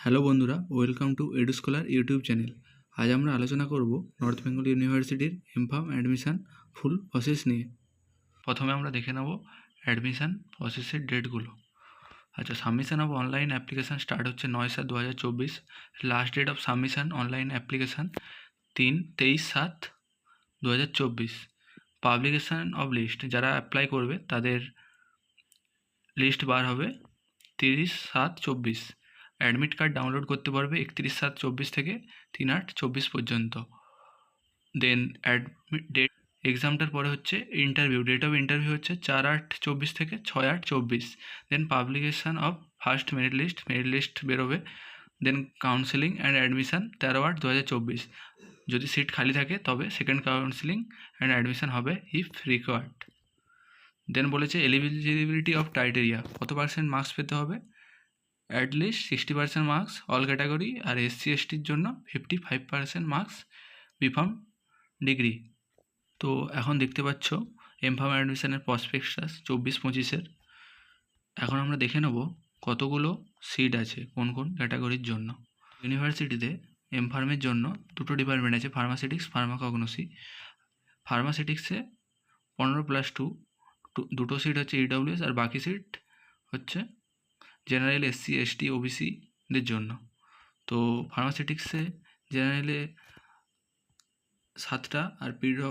Hello বন্ধুরা, welcome to এডুস্কলার YouTube channel. আজ আমরা আলোচনা করব নর্থ বেঙ্গল ইউনিভার্সিটির এমফার্ম অ্যাডমিশন ফুল প্রসেস নিয়ে। প্রথমে আমরা দেখে নেব অ্যাডমিশন প্রসেসের ডেটগুলো। আচ্ছা, submission of online application start হচ্ছে 9/7/2024। Last date of submission online application 23/7/2024। Publication of list, যারা অ্যাপ্লাই করবে তাদের লিস্ট বার হবে 30/7/24। অ্যাডমিট কার্ড ডাউনলোড করতে পারবে 31/7/24 থেকে 3/8/24 পর্যন্ত। দেন অ্যাডমিট ডেট, এক্সামটার পরে হচ্ছে ইন্টারভিউ। ডেট অফ ইন্টারভিউ হচ্ছে 4/8/24 থেকে 6/8/24। Then publication of first merit list বেরোবে। Then counselling and admission 13/8/2024। যদি সিট খালি থাকে তবে সেকেন্ড কাউন্সেলিং অ্যান্ড অ্যাডমিশান হবে ইফ রিকোয়ার্ড। দেন বলেছে এলিজিবিলিটি অফ ক্রাইটেরিয়া, কত পার্সেন্ট মার্কস পেতে হবে। অ্যাটলিস্ট 60% মার্কস অল ক্যাটাগরি, আর SC STর জন্য 55% মার্কস বিফার্ম ডিগ্রি। তো এখন দেখতে পাচ্ছ এমফার্ম অ্যাডমিশনের প্রসপেক্টাস 24-25-এর। এখন আমরা দেখে নেব কতগুলো সিট আছে কোন কোন ক্যাটাগরির জন্য। ইউনিভার্সিটিতে এমফার্মের জন্য দুটো ডিপার্টমেন্ট আছে, ফার্মাসিউটিক্স, ফার্মাকগনোসি। ফার্মাসিউটিক্সে 15+2 দুটো সিট হচ্ছে EWS, আর বাকি সিট হচ্ছে জেনারেল, SC ST OBCদের জন্য। তো ফার্মাসিউটিক্সে জেনারেলে 7টা, আর পিডো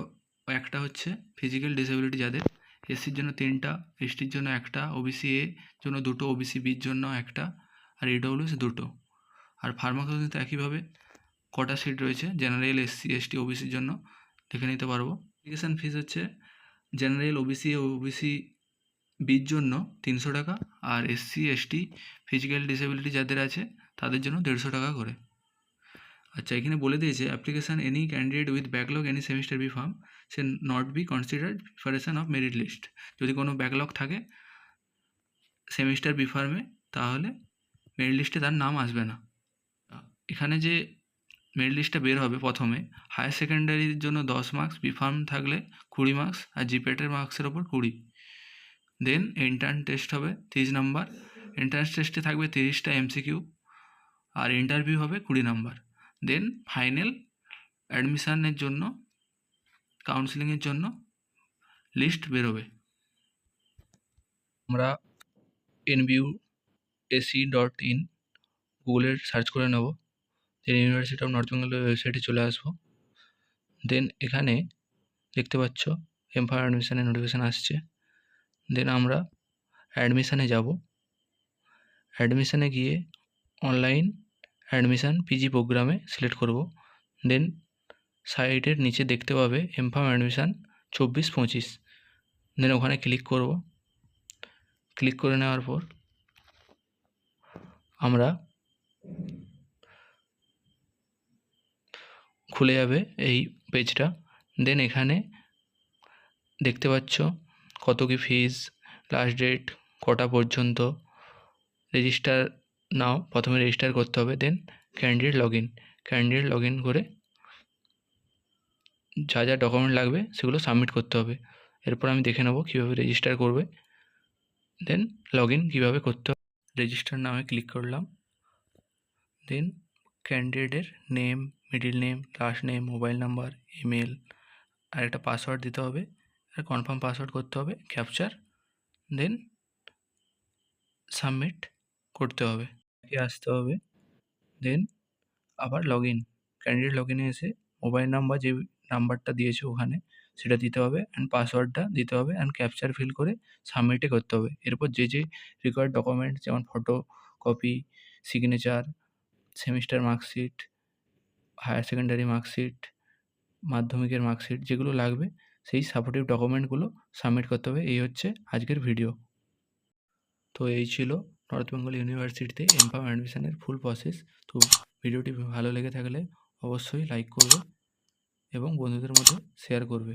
একটা হচ্ছে ফিজিক্যাল ডিসেবিলিটি যাদের। SCর জন্য 3টা, STর জন্য একটা, OBC A জন্য 2টো, OBC Bর জন্য একটা, আর EWS 2টো। আর ফার্মাকগনোসিতে একইভাবে কটা সিট রয়েছে জেনারেল, SC ST OBCর জন্য দেখে নিতে পারবো। অ্যাপ্লিকেশান ফিস হচ্ছে জেনারেল, OBC ও OBC Bর জন্য 300 টাকা, আর SC ST ফিজিক্যাল ডিসেবিলিটি যাদের আছে তাদের জন্য 150 টাকা করে। আচ্ছা, এখানে বলে দিয়েছে application any candidate with backlog any semester B pharm shall not be considered preparation of merit list. যদি কোনো ব্যাকলগ থাকে সেমিস্টার বি ফার্মে তাহলে মেরিট লিস্টে তার নাম আসবে না। এখানে যে মেরিট লিস্টটা বের হবে, প্রথমে হায়ার সেকেন্ডারির জন্য 10 মার্কস, বি ফার্ম থাকলে 20 মার্কস, আর জিপেটের মার্কসের ওপর 20। দেন এন্ট্রান্স টেস্ট হবে 30 নাম্বার। এন্ট্রান্স টেস্টে থাকবে 30টা MCQ, আর ইন্টারভিউ হবে 20 নাম্বার। দেন ফাইনাল অ্যাডমিশানের জন্য, কাউন্সেলিংয়ের জন্য লিস্ট বেরোবে। আমরা nbusc.in গুগলের সার্চ করে নেব। দেন ইউনিভার্সিটি অফ নর্থ বেঙ্গলের ওয়েবসাইটে চলে আসবো। দেন এখানে দেখতে পাচ্ছ এমফার্ম অ্যাডমিশানের নোটিফিকেশান আসছে। দেন আমরা অ্যাডমিশানে যাব। অ্যাডমিশানে গিয়ে অনলাইন অ্যাডমিশান PG প্রোগ্রামে সিলেক্ট করব। দেন সাইটের নিচে দেখতে পাবে এমফার্ম অ্যাডমিশান 24-25। দেন ওখানে ক্লিক করব। ক্লিক করে নেওয়ার পর আমরা খুলে যাবে এই পেজটা। দেন এখানে দেখতে পাচ্ছ কত কি ফিস, লাস্ট ডেট, কটা পর্যন্ত। রেজিস্টার নাও, প্রথমে রেজিস্টার করতে হবে। দেন ক্যান্ডিডেট লগ ইন করে যা যা ডকুমেন্ট লাগবে সেগুলো সাবমিট করতে হবে। এরপর আমি দেখে নেব কীভাবে রেজিস্টার করবে। দেন লগ ইন কীভাবে করতে হবে। রেজিস্টার নামে ক্লিক করলাম। দেন ক্যান্ডিডেটের name, middle name, last name, mobile number, email, আর একটা পাসওয়ার্ড দিতে হবে, আর কনফার্ম পাসওয়ার্ড করতে হবে, ক্যাপচার। দেন সাবমিট করতে হবে, আসতে হবে। দেন আবার ক্যান্ডিডেট লগ ইনে এসে মোবাইল নাম্বার, যে নাম্বারটা দিয়েছে ওখানে সেটা দিতে হবে, অ্যান্ড পাসওয়ার্ডটা দিতে হবে, অ্যান্ড ক্যাপচার ফিল করে সাবমিটে করতে হবে। এরপর যে রিকোয়ার্ড ডকুমেন্ট, যেমন photo copy, signature, semester marksheet, higher secondary marksheet, মাধ্যমিকের মার্কশিট, যেগুলো লাগবে সেই সাপোর্টিভ ডকুমেন্টগুলো সাবমিট করতে হবে। এই হচ্ছে আজকের ভিডিও। তো এই ছিল নর্থ বেঙ্গল ইউনিভার্সিটিতে এমফার্ম অ্যাডমিশনের ফুল প্রসেস। তো ভিডিওটি ভালো লেগে থাকলে অবশ্যই লাইক করবে এবং বন্ধুদের মধ্যে শেয়ার করবে।